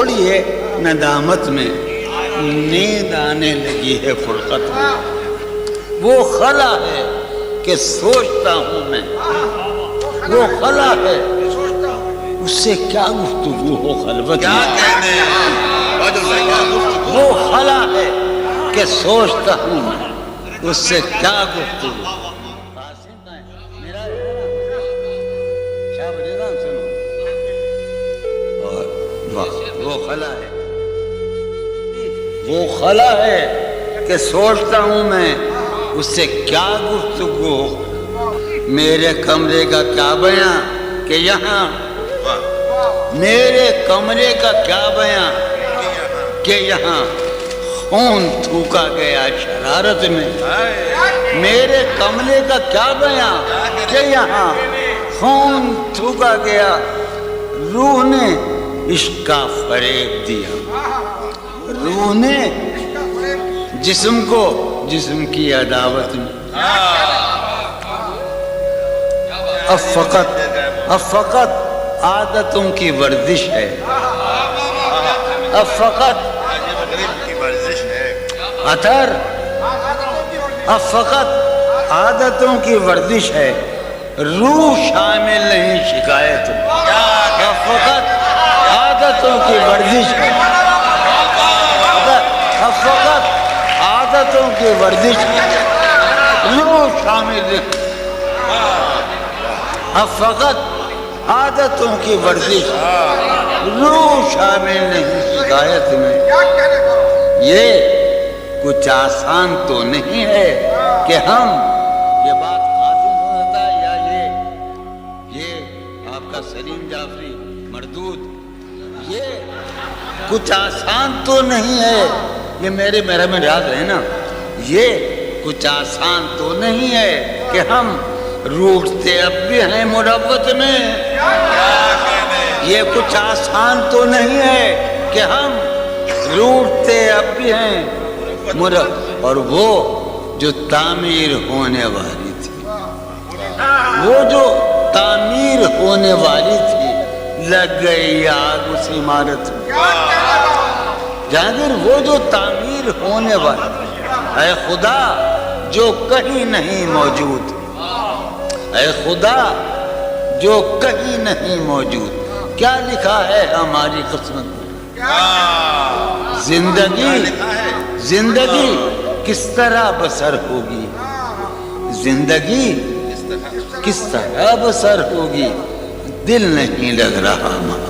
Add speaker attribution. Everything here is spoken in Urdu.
Speaker 1: چھوڑیے ندامت میں، نیند آنے لگی ہے فرقت میں۔ وہ خلا ہے کہ سوچتا ہوں میں، وہ خلا ہے اس سے کیا گفتگو ہو خلوت میں، وہ خلا ہے کہ سوچتا ہوں میں، اس سے کیا گفتگو۔ وہ خلا ہے، وہ خلا ہے کہ سوچتا ہوں میں، اس سے کیا گفتگو۔ میرے کمرے کا کیا بیاں کہ یہاں، میرے کمرے کا کیا بیاں کہ یہاں خون تھوکا گیا شرارت میں۔ میرے کمرے کا کیا بیاں کہ یہاں خون تھوکا گیا، روح نے عشق کا فریب دیا، روح نے جسم کو جسم کی عداوت میں۔ اب فقط عادتوں کی ورزش ہے، اب فقط عطر، اب فقط عادتوں کی ورزش ہے، روح شامل نہیں شکایت میں۔ اب فقط عادتوں کی ورزش ہے، اب فقط عادتوں کی ورزش ہے، روح شامل نہیں۔ اب فقط عادتوں کی ورزش، روح شامل نہیں شکایت میں۔ یہ کچھ آسان تو نہیں ہے کہ ہم، یہ بات قاسم سمجھتا ہے یا یہ آپ کا سلیم جعفری مردود، یہ کچھ آسان تو نہیں ہے، یہ میرا میں یاد رہے نا، یہ کچھ آسان تو نہیں ہے کہ ہم روٹتے اب بھی ہیں مروت میں۔ یہ کچھ آسان تو نہیں ہے کہ ہم روٹتے اب بھی ہیں مروت، اور وہ جو تعمیر ہونے والی تھی، وہ جو تعمیر ہونے والی تھی، لگ گئی آگ اس عمارت میں۔ جہانگیر وہ جو تعمیر ہونے والی تھی، اے خدا جو کہیں نہیں موجود، اے خدا جو کہیں نہیں موجود، کیا لکھا ہے ہماری قسمت میں؟ زندگی کس طرح بسر ہوگی، زندگی کس طرح بسر ہوگی، دل نہیں لگ رہا ماں۔